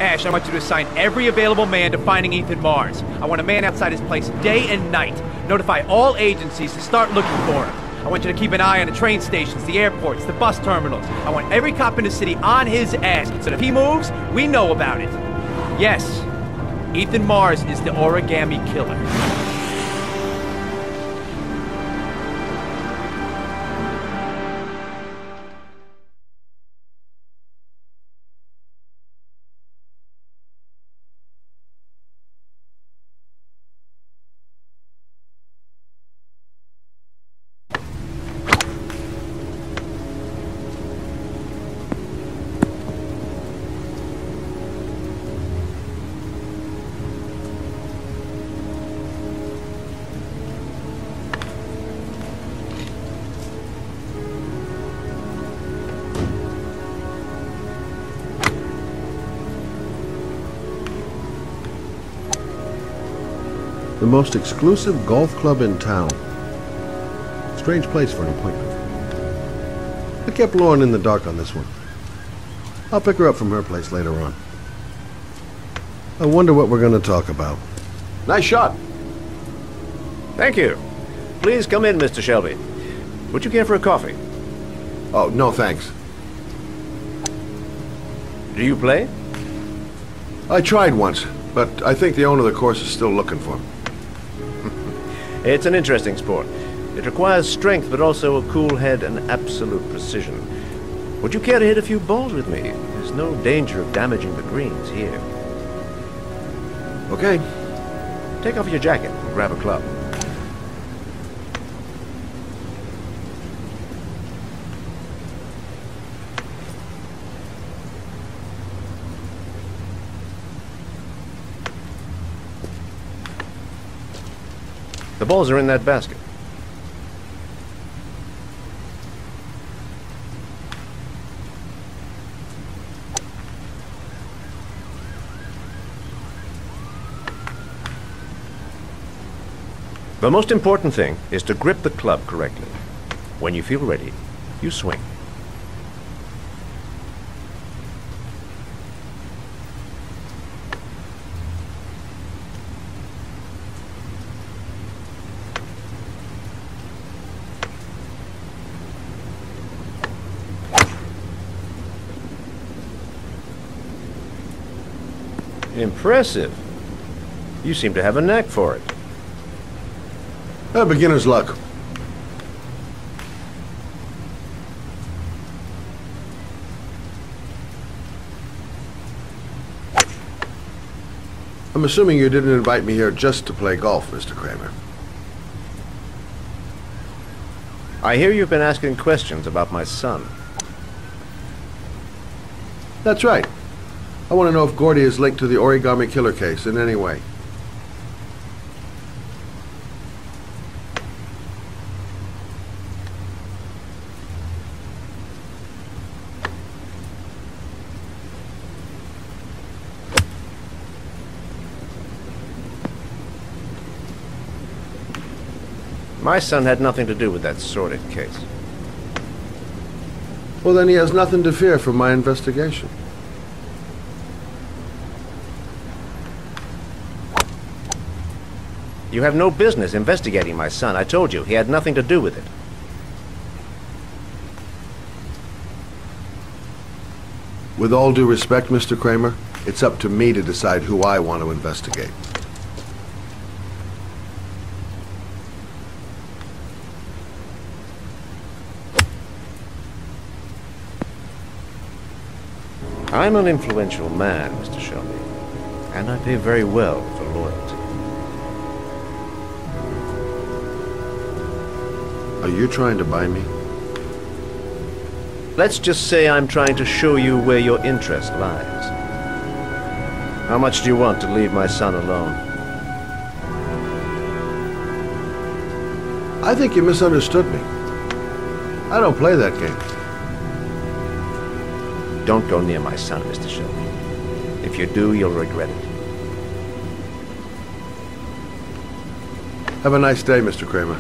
Ash, I want you to assign every available man to finding Ethan Mars. I want a man outside his place day and night. Notify all agencies to start looking for him. I want you to keep an eye on the train stations, the airports, the bus terminals. I want every cop in the city on his ass, so that if he moves, we know about it. Yes, Ethan Mars is the origami killer. The most exclusive golf club in town. Strange place for an appointment. I kept Lauren in the dark on this one. I'll pick her up from her place later on. I wonder what we're going to talk about. Nice shot. Thank you. Please come in, Mr. Shelby. Would you care for a coffee? Oh, no thanks. Do you play? I tried once, but I think the owner of the course is still looking for me. It's an interesting sport. It requires strength, but also a cool head and absolute precision. Would you care to hit a few balls with me? There's no danger of damaging the greens here. Okay. Take off your jacket and grab a club. The balls are in that basket. The most important thing is to grip the club correctly. When you feel ready, you swing. Impressive. You seem to have a knack for it. Beginner's luck. I'm assuming you didn't invite me here just to play golf, Mr. Kramer. I hear you've been asking questions about my son. That's right. I want to know if Gordy is linked to the origami killer case in any way. My son had nothing to do with that sordid case. Well, then he has nothing to fear from my investigation. You have no business investigating my son. I told you, he had nothing to do with it. With all due respect, Mr. Kramer, it's up to me to decide who I want to investigate. I'm an influential man, Mr. Shelby, and I pay very well for loyalty. Are you trying to buy me? Let's just say I'm trying to show you where your interest lies. How much do you want to leave my son alone? I think you misunderstood me. I don't play that game. Don't go near my son, Mr. Shelby. If you do, you'll regret it. Have a nice day, Mr. Kramer.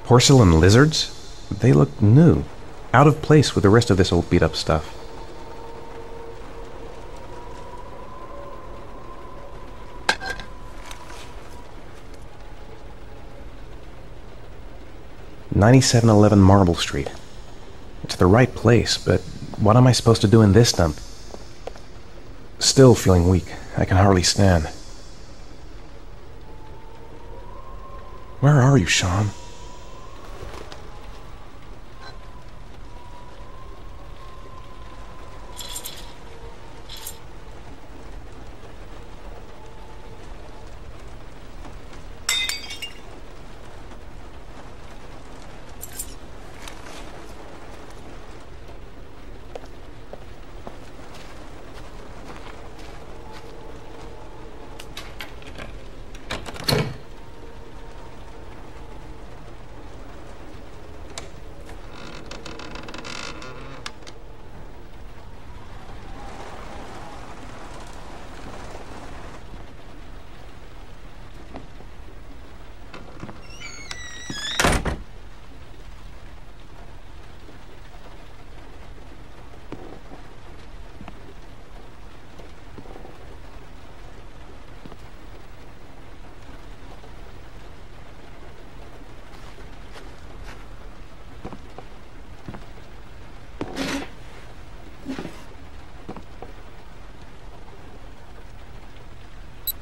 Porcelain lizards? They look new. Out of place with the rest of this old beat-up stuff. "9711 Marble Street. It's the right place, but what am I supposed to do in this dump? Still feeling weak. I can hardly stand. Where are you, Sean?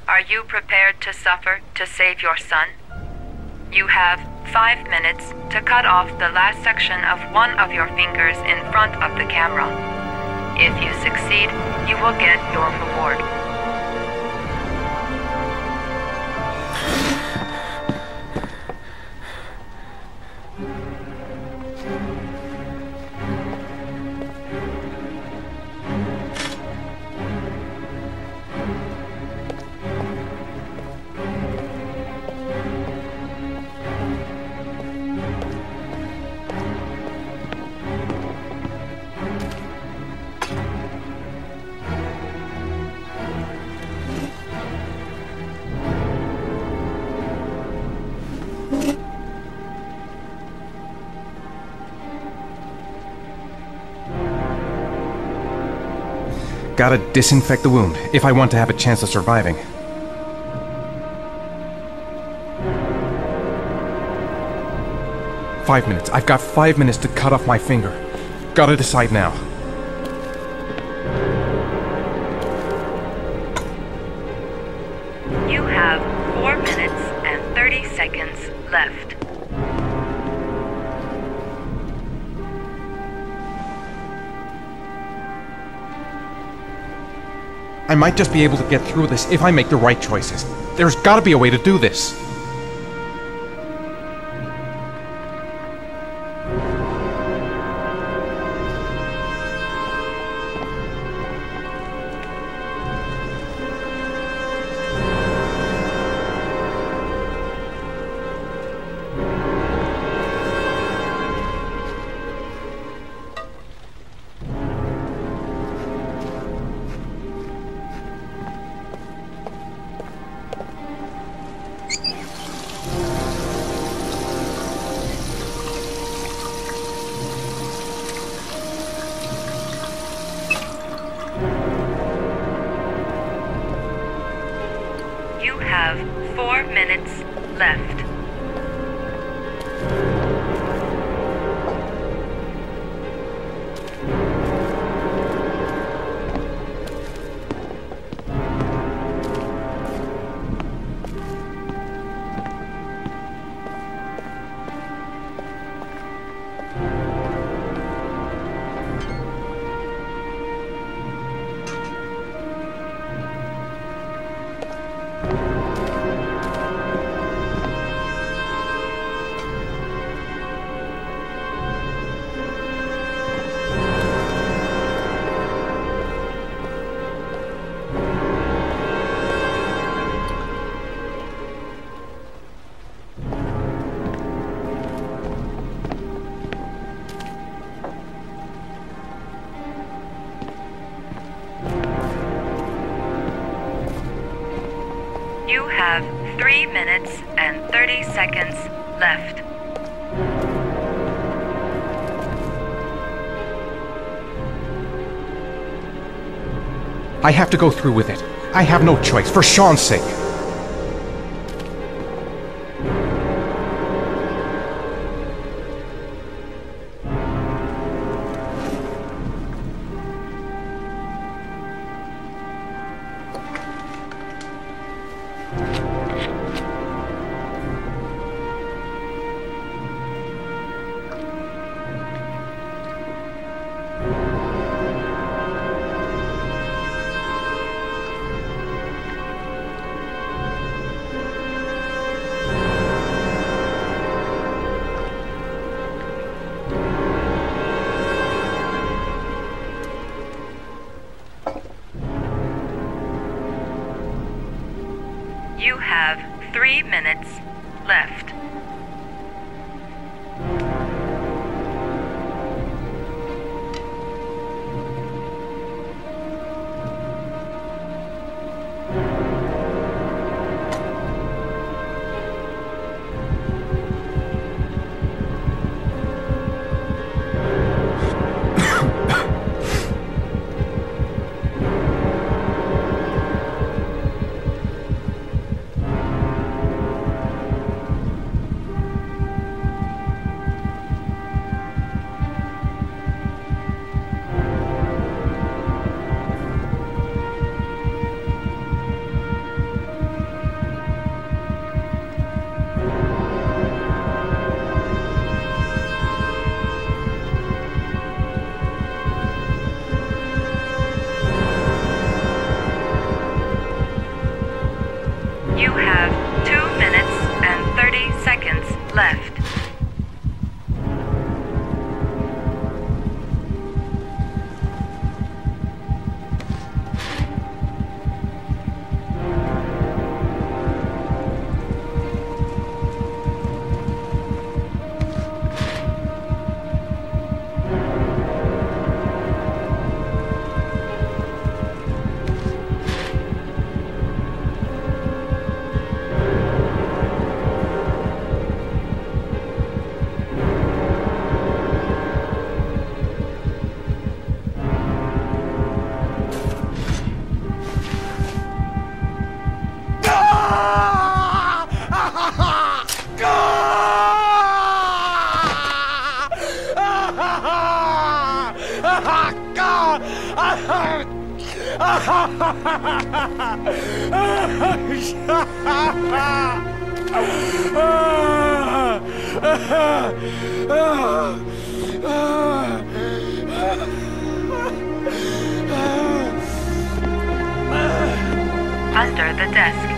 Are you prepared to suffer to save your son? You have 5 minutes to cut off the last section of one of your fingers in front of the camera. If you succeed, you will get your reward. Gotta disinfect the wound, if I want to have a chance of surviving. "5 minutes. I've got 5 minutes to cut off my finger. Gotta decide now. You have 4 minutes and 30 seconds left. I might just be able to get through this if I make the right choices. There's gotta be a way to do this. You have 4 minutes left. You have 3 minutes and 30 seconds left. I have to go through with it. I have no choice, for Sean's sake. You have 3 minutes left. You have 2 minutes and 30 seconds left. Under the desk.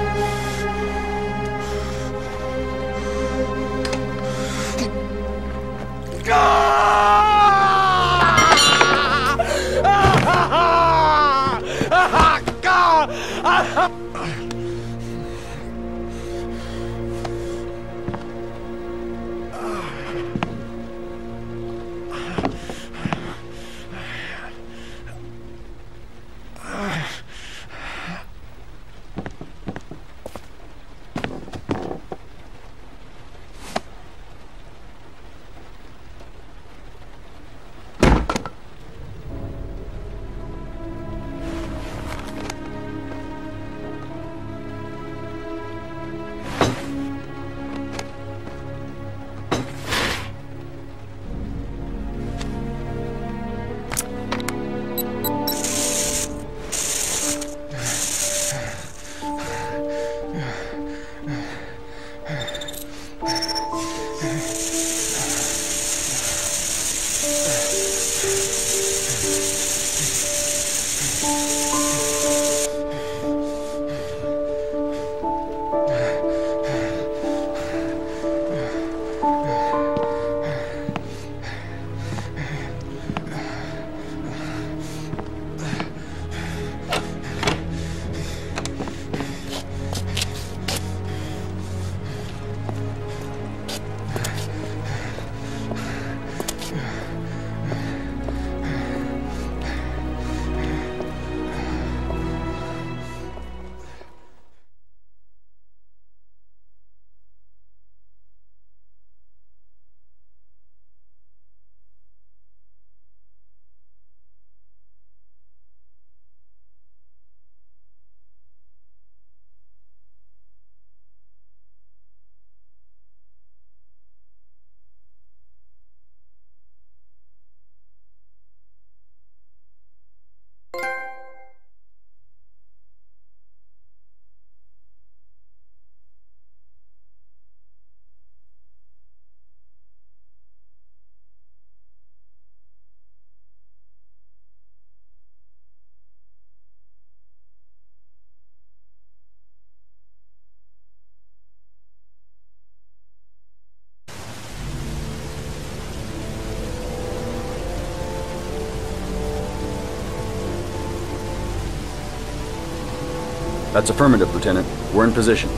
That's affirmative, Lieutenant. We're in position.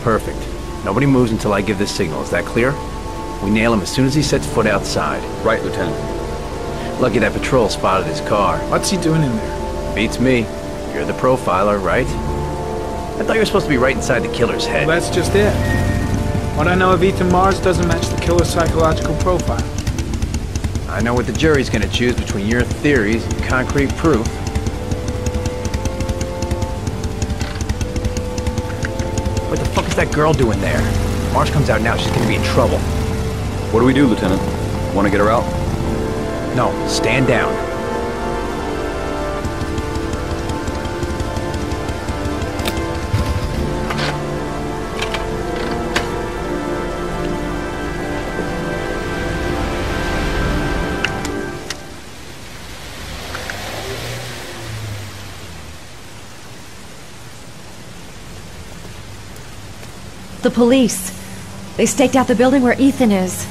Perfect. Nobody moves until I give the signal. Is that clear? We nail him as soon as he sets foot outside. Right, Lieutenant. Lucky that patrol spotted his car. What's he doing in there? Beats me. You're the profiler, right? I thought you were supposed to be right inside the killer's head. Well, that's just it. What I know of Ethan Mars doesn't match the killer's psychological profile. I know what the jury's gonna choose between your theories and concrete proof. What the fuck is that girl doing there? Mars comes out now, she's gonna be in trouble. What do we do, Lieutenant? Want to get her out? No, stand down. The police. They staked out the building where Ethan is.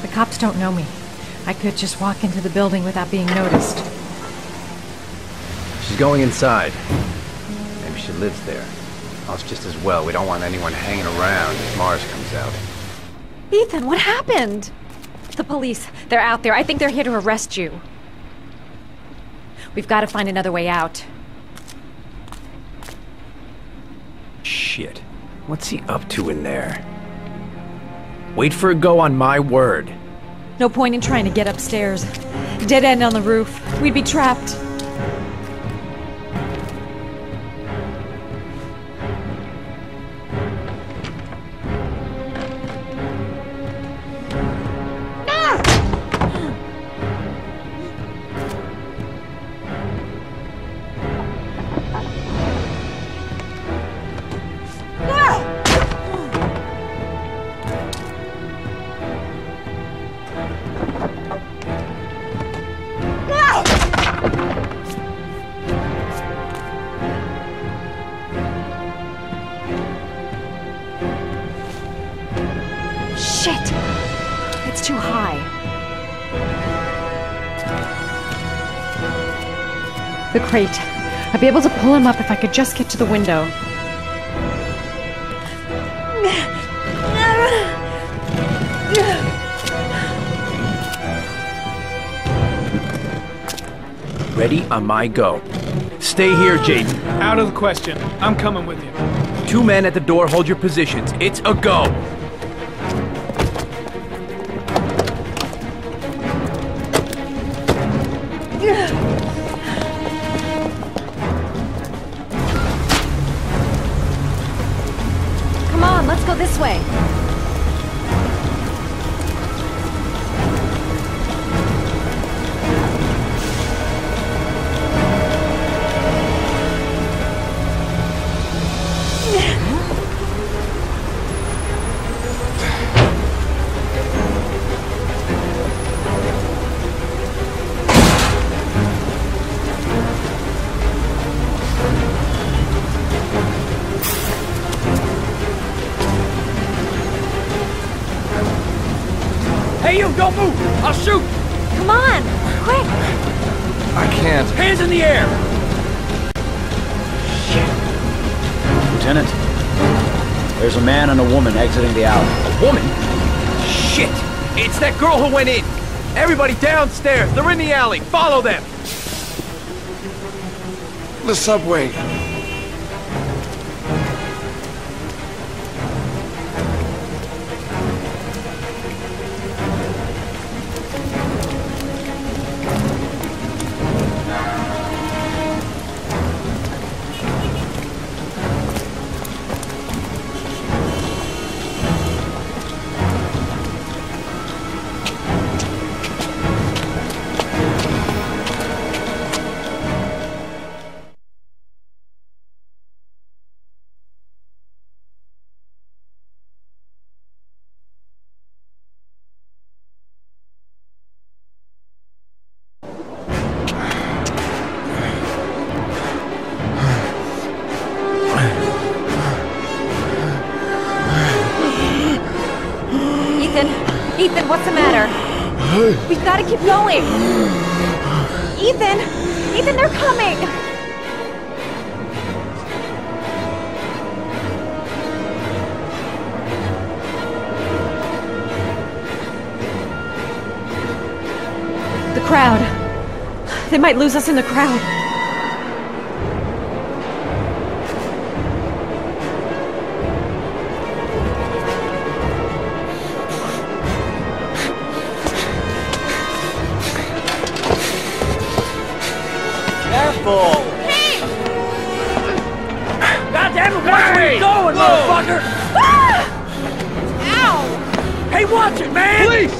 The cops don't know me. I could just walk into the building without being noticed. She's going inside. Maybe she lives there. Oh, it's just as well. We don't want anyone hanging around if Mars comes out. Ethan, what happened? The police. They're out there. I think they're here to arrest you. We've got to find another way out. Shit. What's he up to in there? Wait for a go on my word. No point in trying to get upstairs. Dead end on the roof. We'd be trapped. Shit! It's too high. The crate. I'd be able to pull him up if I could just get to the window. Ready on my go. Stay here, Jaden. Out of the question. I'm coming with you. 2 men at the door, hold your positions. It's a go. Come on, let's go this way. Hey, you, don't move! I'll shoot! Come on, quick! I can't. Hands in the air! Lieutenant, there's a man and a woman exiting the alley. A woman? Shit! It's that girl who went in! Everybody downstairs! They're in the alley! Follow them! The subway. We've got to keep going! Ethan! Ethan, they're coming! The crowd. They might lose us in the crowd. Hey! God damn it, watch where you're going, motherfucker! Ah! Ow! Hey, watch it, man! Police!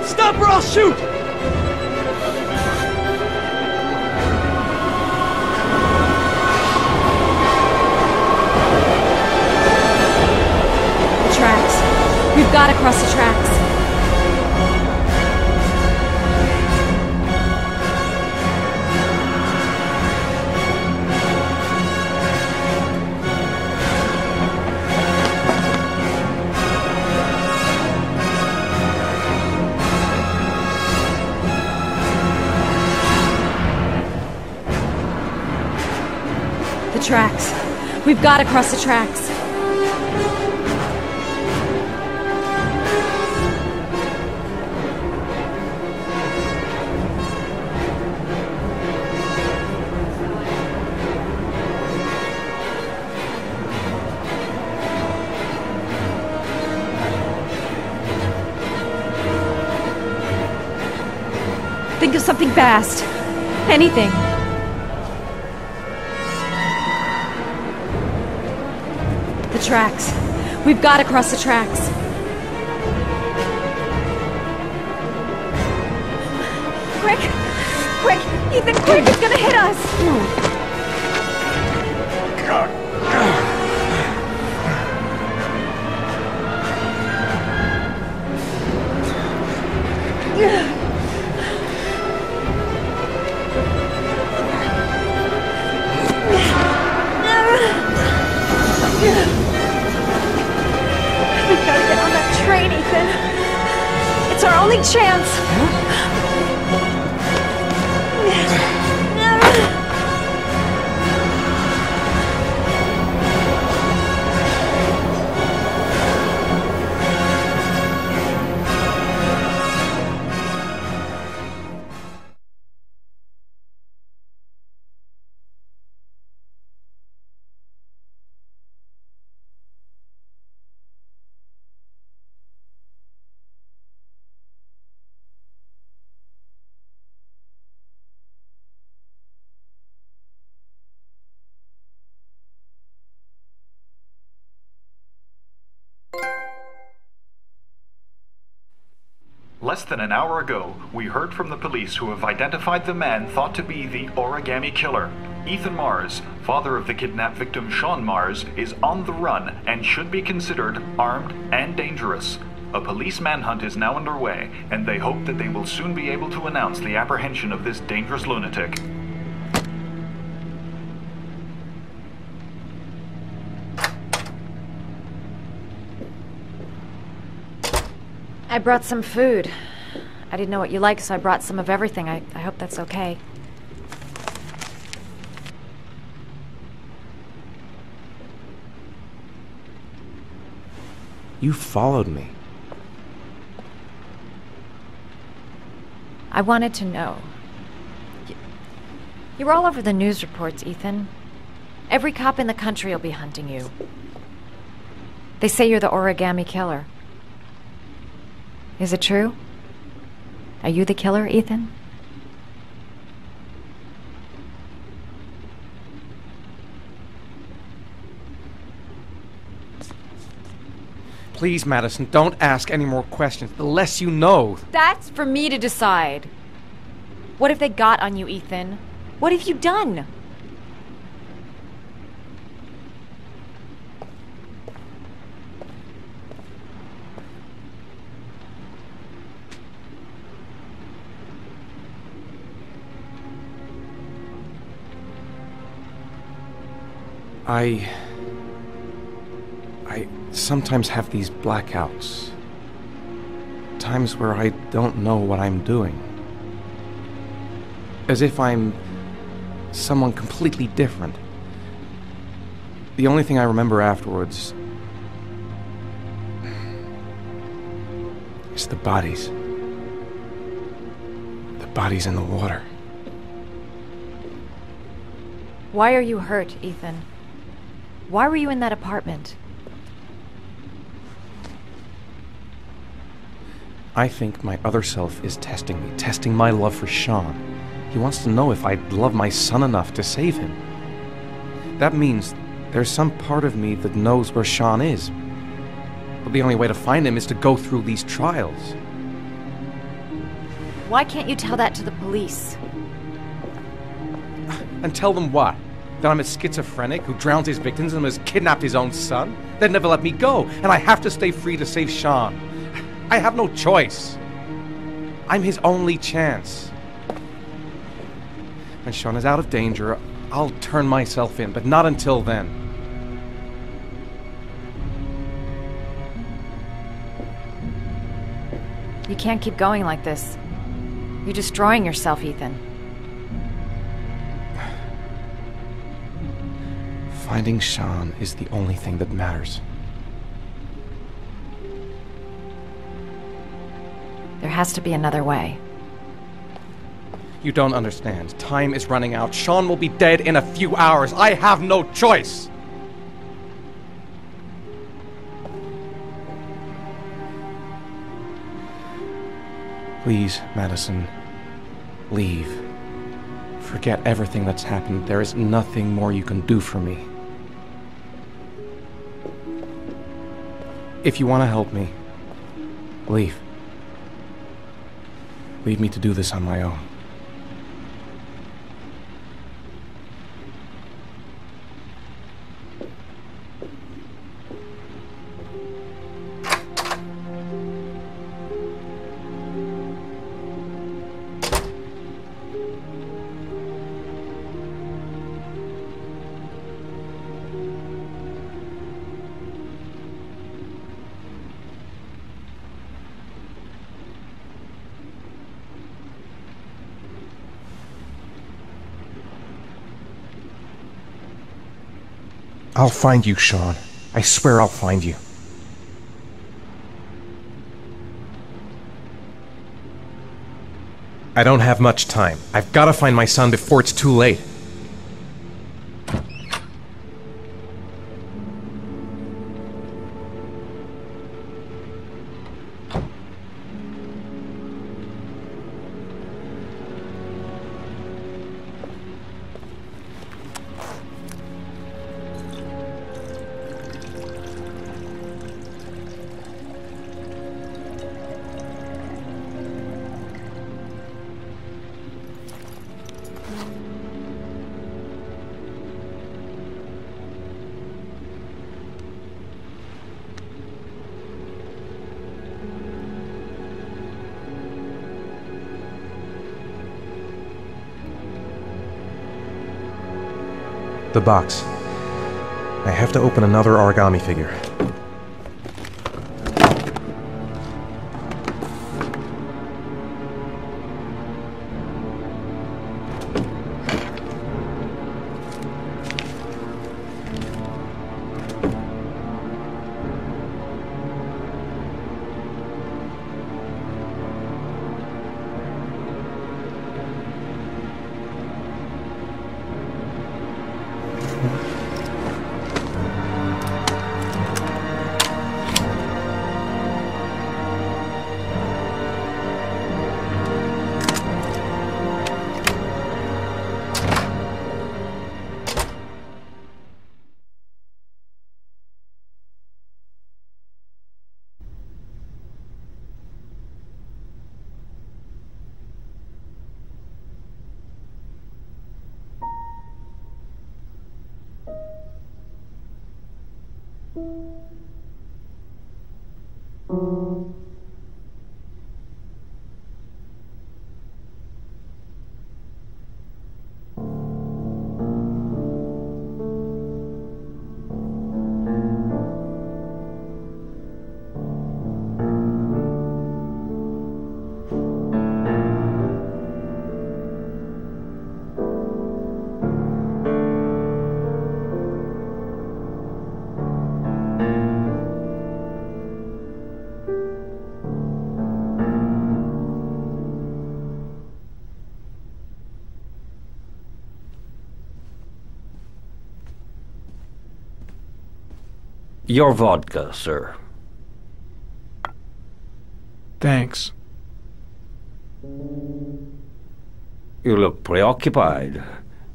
Stop or I'll shoot! The tracks. We've got to cross the tracks. Tracks. We've got to cross the tracks. Think of something fast. Anything. The tracks. We've got to cross the tracks. Quick! Quick! Ethan, quick! It's gonna hit us! We've got to get on that train, Ethan. It's our only chance. Less than an hour ago, we heard from the police who have identified the man thought to be the origami killer. Ethan Mars, father of the kidnapped victim Sean Mars, is on the run and should be considered armed and dangerous. A police manhunt is now underway, and they hope that they will soon be able to announce the apprehension of this dangerous lunatic. I brought some food. I didn't know what you liked, so I brought some of everything. I hope that's okay. You followed me. I wanted to know. You were all over the news reports, Ethan. Every cop in the country will be hunting you. They say you're the origami killer. Is it true? Are you the killer, Ethan? Please, Madison, don't ask any more questions. The less you know. That's for me to decide. What have they got on you, Ethan? What have you done? I sometimes have these blackouts. times where I don't know what I'm doing. As if I'm someone completely different. The only thing I remember afterwards is the bodies. The bodies in the water. Why are you hurt, Ethan? Why were you in that apartment? I think my other self is testing me, testing my love for Sean. He wants to know if I'd love my son enough to save him. That means there's some part of me that knows where Sean is. But the only way to find him is to go through these trials. Why can't you tell that to the police? And tell them what? That I'm a schizophrenic who drowns his victims and has kidnapped his own son? They'd never let me go, and I have to stay free to save Sean. I have no choice. I'm his only chance. When Sean is out of danger, I'll turn myself in, but not until then. You can't keep going like this. You're destroying yourself, Ethan. Finding Sean is the only thing that matters. There has to be another way. You don't understand. Time is running out. Sean will be dead in a few hours. I have no choice! Please, Madison, leave. Forget everything that's happened. There is nothing more you can do for me. If you want to help me, leave. Leave me to do this on my own. I'll find you, Sean. I swear I'll find you. I don't have much time. I've got to find my son before it's too late. The box. I have to open another origami figure. Your vodka, sir. Thanks. You look preoccupied,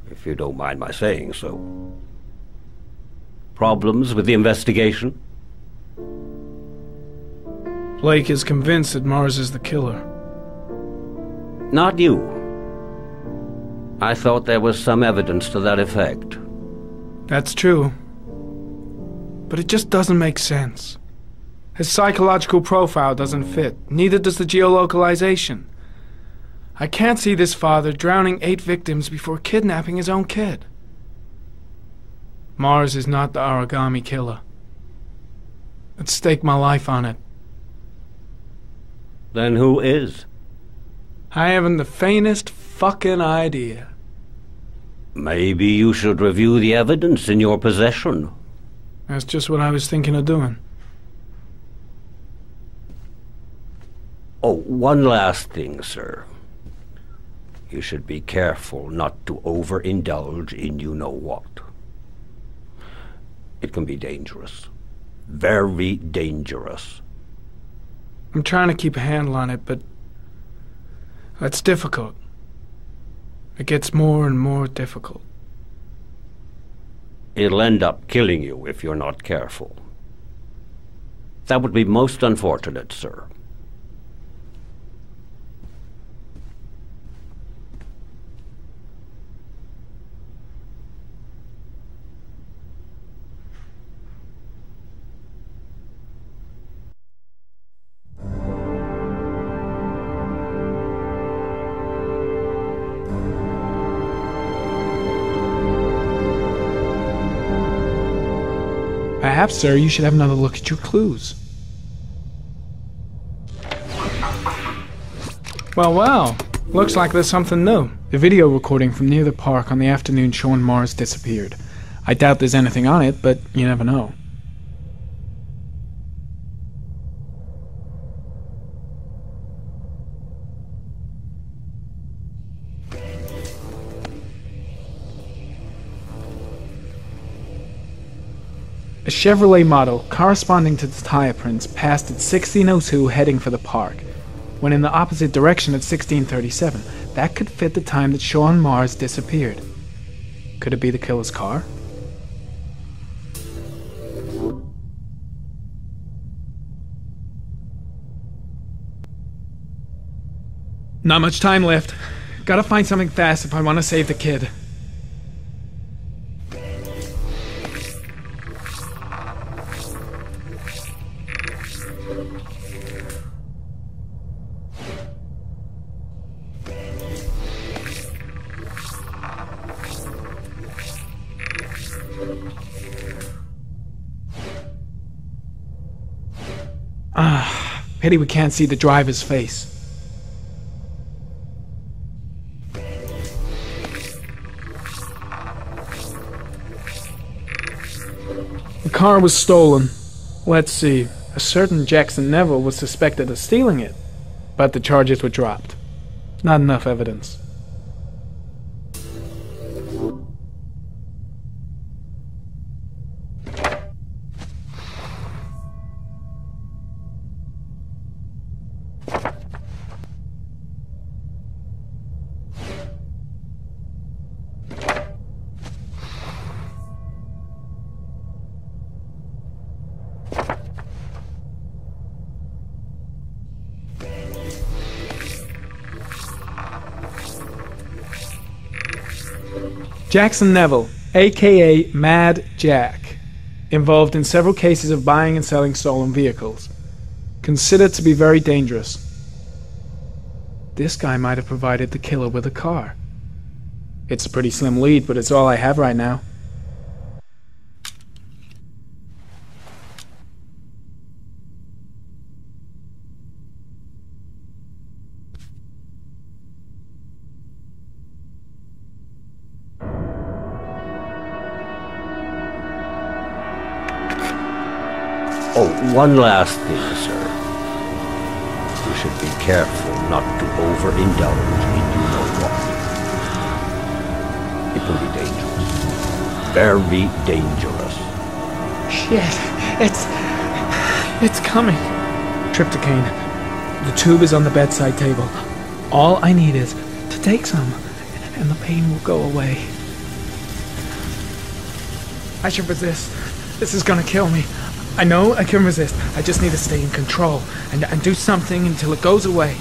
if you don't mind my saying so. Problems with the investigation? Blake is convinced that Mars is the killer. Not you. I thought there was some evidence to that effect. That's true. But it just doesn't make sense. His psychological profile doesn't fit. Neither does the geolocalization. I can't see this father drowning 8 victims before kidnapping his own kid. Mars is not the origami killer. I'd stake my life on it. Then who is? I haven't the faintest fucking idea. Maybe you should review the evidence in your possession. That's just what I was thinking of doing. Oh, one last thing, sir. You should be careful not to overindulge in you-know-what. It can be dangerous. Very dangerous. I'm trying to keep a handle on it, but that's difficult. It gets more and more difficult. It'll end up killing you if you're not careful. That would be most unfortunate, sir. Perhaps, sir, you should have another look at your clues. Well. Looks like there's something new. The video recording from near the park on the afternoon Sean Mars disappeared. I doubt there's anything on it, but you never know. A Chevrolet model corresponding to the tire prints passed at 1602 heading for the park, when in the opposite direction at 1637. That could fit the time that Sean Mars disappeared. Could it be the killer's car? Not much time left. Gotta find something fast if I want to save the kid. Pity we can't see the driver's face. The car was stolen. Let's see. A certain Jackson Neville was suspected of stealing it, but the charges were dropped. Not enough evidence. Jackson Neville, aka Mad Jack, involved in several cases of buying and selling stolen vehicles. Considered to be very dangerous. This guy might have provided the killer with a car. It's a pretty slim lead, but it's all I have right now. Oh, one last thing, sir. You should be careful not to overindulge in you-know-what. It can be dangerous. Very dangerous. Shit. It's coming. Trypticane. The tube is on the bedside table. All I need is to take some, and the pain will go away. I should resist. This is gonna kill me. I know I can resist. I just need to stay in control and do something until it goes away.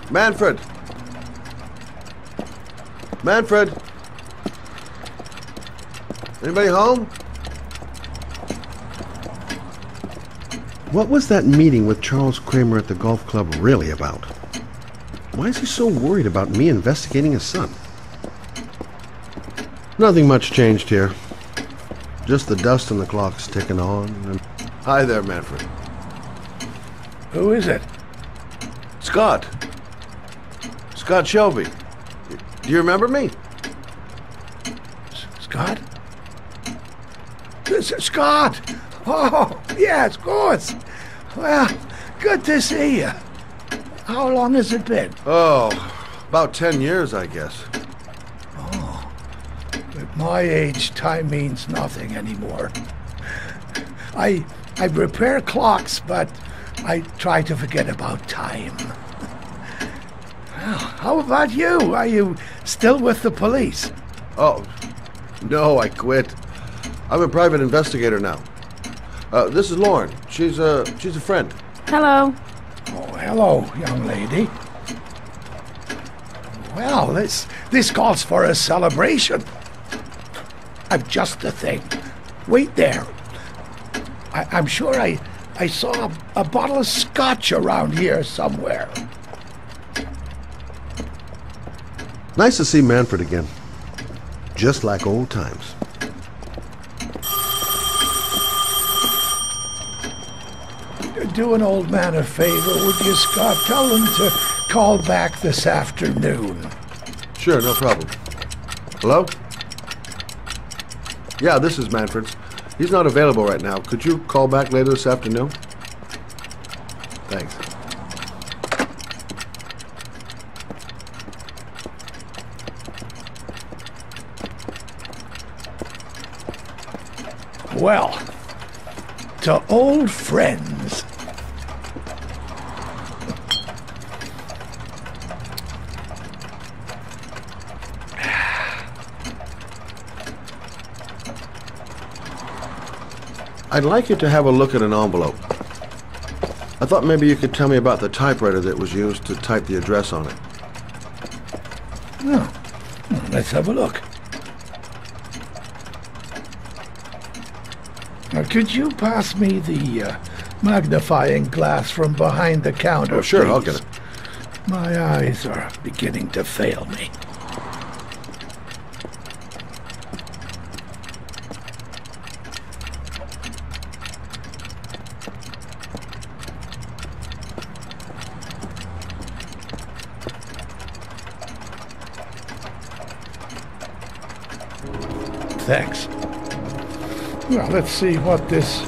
Manfred! Manfred! Anybody home? What was that meeting with Charles Kramer at the golf club really about? Why is he so worried about me investigating his son? Nothing much changed here. Just the dust on the clocks ticking on and... Hi there, Manfred. Who is it? Scott. Scott Shelby. Do you remember me? Scott? Scott! Oh, yes, of course. Well, good to see you. How long has it been? Oh, about 10 years, I guess. Oh, at my age, time means nothing anymore. I repair clocks, but I try to forget about time. Well, how about you? Are you still with the police? Oh, no, I quit. I'm a private investigator now. This is Lauren. She's a friend. Hello. Oh, hello, young lady. Well, this calls for a celebration. I've just the thing. Wait there. I'm sure I saw a bottle of scotch around here somewhere. Nice to see Manfred again. Just like old times. Do an old man a favor, would you, Scott? Tell him to call back this afternoon. Sure, no problem. Hello? Yeah, this is Manfred's. He's not available right now. Could you call back later this afternoon? Thanks. Well, to old friends. I'd like you to have a look at an envelope. I thought maybe you could tell me about the typewriter that was used to type the address on it. Oh, let's have a look. Now, could you pass me the magnifying glass from behind the counter, Oh, sure, please? I'll get it. My eyes are beginning to fail me. Thanks. Well, let's see what this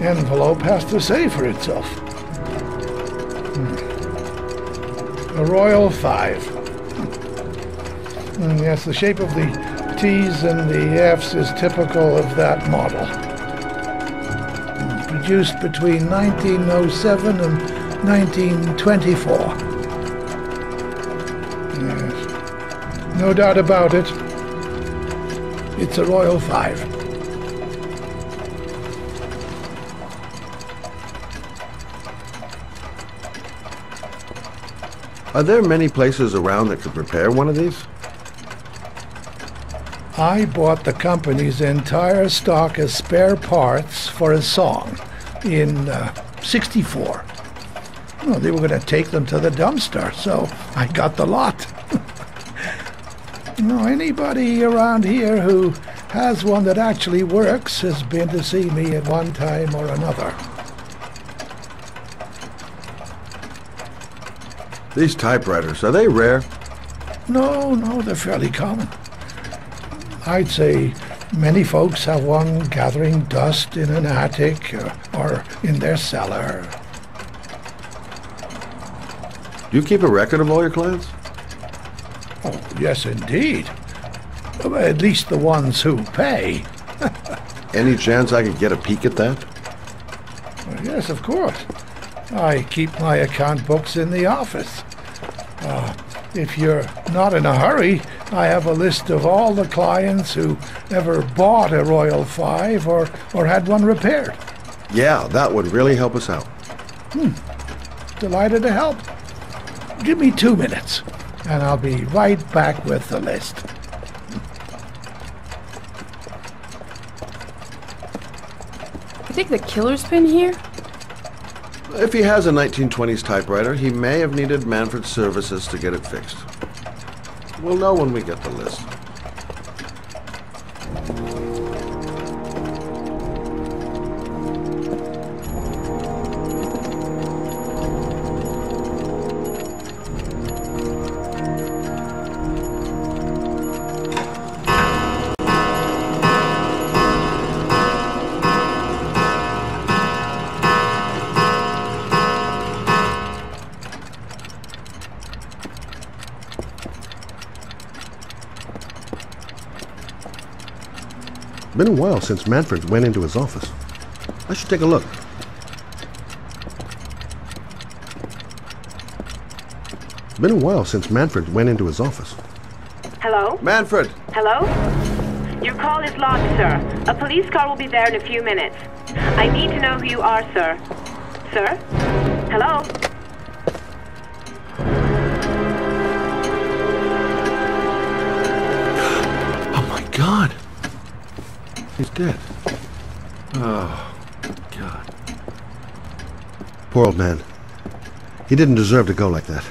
envelope has to say for itself. A Royal 5. Yes, the shape of the T's and the F's is typical of that model. Produced between 1907 and 1924. Yes. No doubt about it. It's a Royal 5. Are there many places around that could repair one of these? I bought the company's entire stock of spare parts for a song in '64. Well, they were going to take them to the dumpster, so I got the lot. Anybody around here who has one that actually works has been to see me at one time or another. These typewriters, are they rare? No, they're fairly common. I'd say many folks have one gathering dust in an attic or in their cellar. Do you keep a record of all your clients? Oh, yes, indeed. At least the ones who pay. Any chance I could get a peek at that? Well, yes, of course. I keep my account books in the office. If you're not in a hurry, I have a list of all the clients who ever bought a Royal 5 or had one repaired. Yeah, that would really help us out. Delighted to help. Give me 2 minutes, and I'll be right back with the list. You think the killer's been here? If he has a 1920s typewriter, he may have needed Manfred's services to get it fixed. We'll know when we get the list. Been a while since Manfred went into his office. I should take a look. Been a while since Manfred went into his office. Hello? Manfred! Hello? Your call is logged, sir. A police car will be there in a few minutes. I need to know who you are, sir. Sir? Hello? Oh my God! He's dead. Oh, God. Poor old man. He didn't deserve to go like that.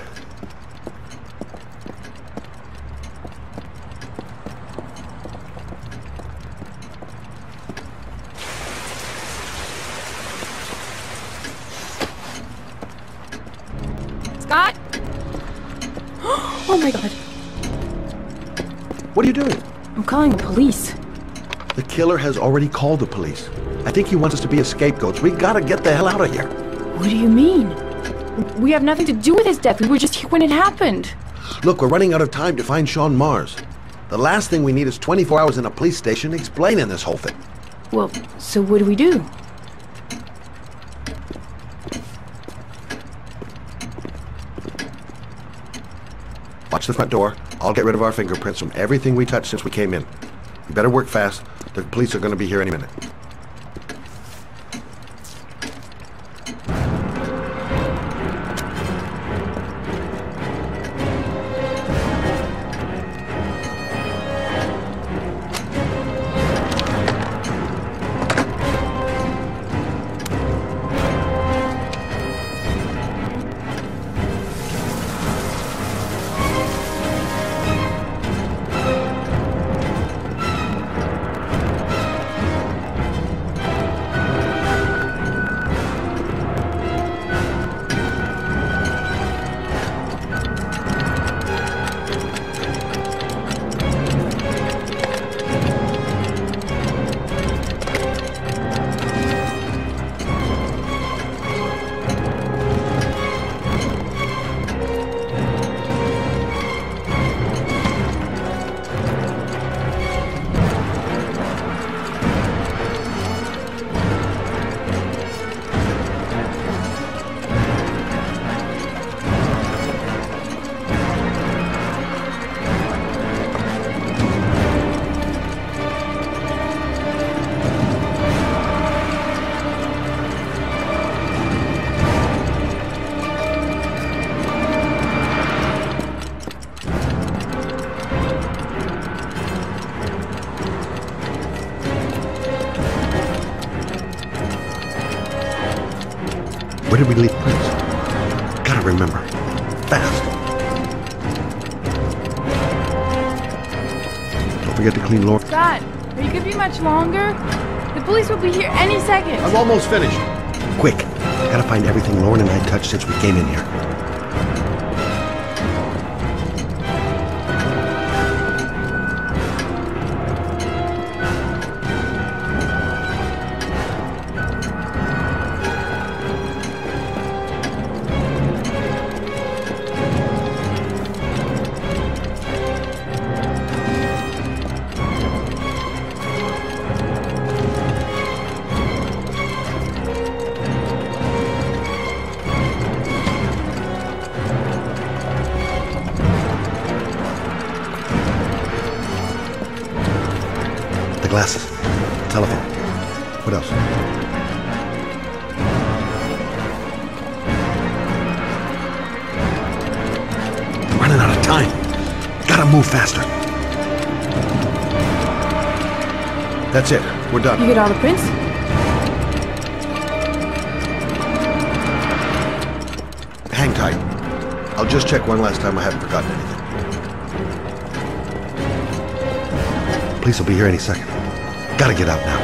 Scott? Oh my God. What are you doing? I'm calling the police. The killer has already called the police. I think he wants us to be his scapegoats. We gotta get the hell out of here. What do you mean? We have nothing to do with his death. We were just here when it happened. Look, we're running out of time to find Sean Mars. The last thing we need is 24 hours in a police station explaining this whole thing. Well, so what do we do? Watch the front door. I'll get rid of our fingerprints from everything we touched since we came in. You better work fast. The police are going to be here any minute. Where did we leave Prince? Gotta remember. Fast. Don't forget to clean Lauren. Scott, are you gonna be much longer? The police will be here any second. I'm almost finished. Quick. Gotta find everything Lauren and I touched since we came in here. Glasses. Telephone. What else? Running out of time. Gotta move faster. That's it. We're done. You get all the prints? Hang tight. I'll just check one last time I haven't forgotten anything. Police will be here any second. Gotta get out now.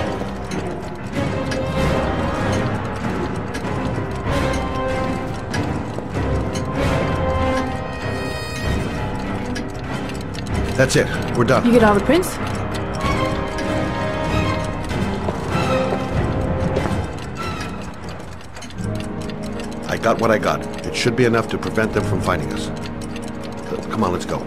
That's it. We're done. You get all the prints? I got what I got. It should be enough to prevent them from finding us. Come on, let's go.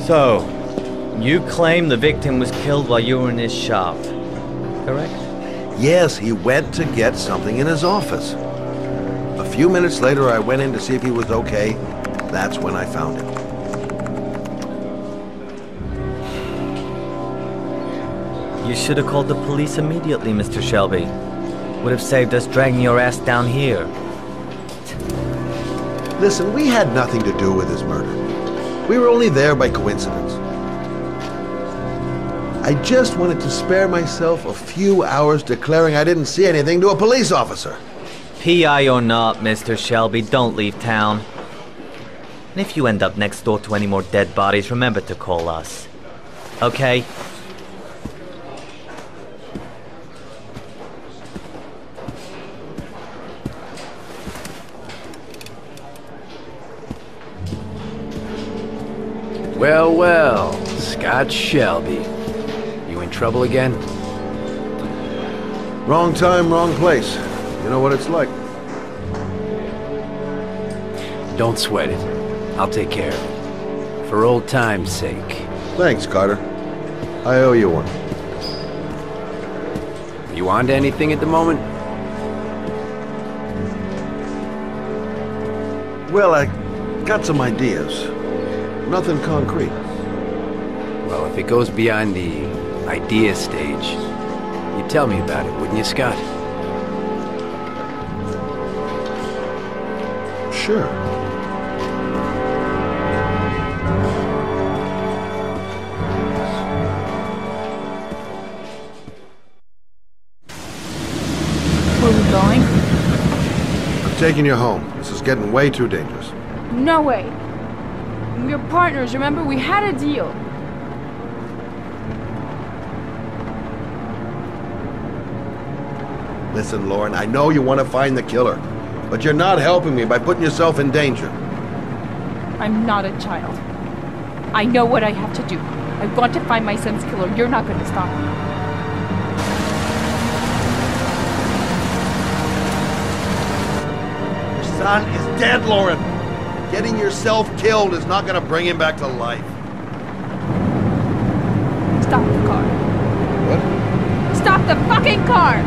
So, you claim the victim was killed while you were in his shop, correct? Yes, he went to get something in his office. A few minutes later, I went in to see if he was okay. That's when I found him. You should have called the police immediately, Mr. Shelby. Would have saved us dragging your ass down here. Listen, we had nothing to do with his murder. We were only there by coincidence. I just wanted to spare myself a few hours declaring I didn't see anything to a police officer. PI or not, Mr. Shelby, don't leave town. And if you end up next door to any more dead bodies, remember to call us. Okay? Well, well, Scott Shelby. You in trouble again? Wrong time, wrong place. You know what it's like. Don't sweat it. I'll take care of it. For old time's sake. Thanks, Carter. I owe you one. You on to anything at the moment? Well, I got some ideas. Nothing concrete. Well, if it goes beyond the idea stage, you'd tell me about it, wouldn't you, Scott? Sure. Where are we going? I'm taking you home. This is getting way too dangerous. No way. We're partners, remember? We had a deal. Listen, Lauren, I know you want to find the killer, but you're not helping me by putting yourself in danger. I'm not a child. I know what I have to do. I want to find my son's killer. You're not going to stop me. Your son is dead, Lauren. Getting yourself killed is not going to bring him back to life. Stop the car. What? Stop the fucking car!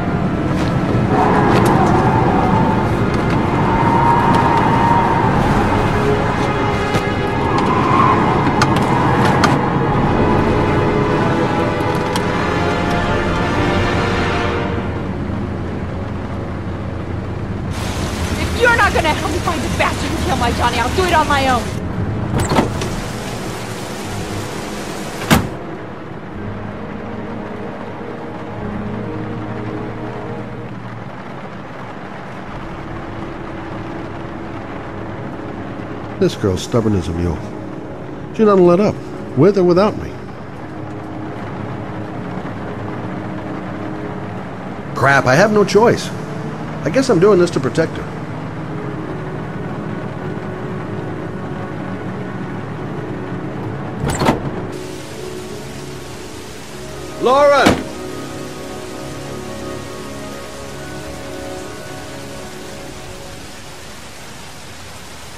kill my Johnny. I'll do it on my own. This girl's stubborn as a mule. She doesn't let up, with or without me. Crap, I have no choice. I guess I'm doing this to protect her. Lauren!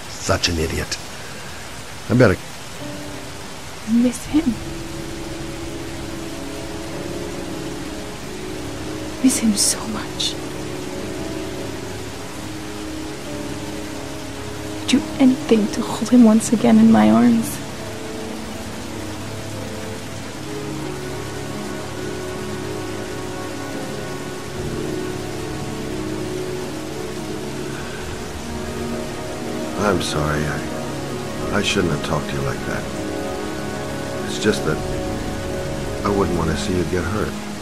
Such an idiot. I better... I miss him. Miss him so much. I'd do anything to hold him once again in my arms. I'm sorry. I shouldn't have talked to you like that. It's just that I wouldn't want to see you get hurt.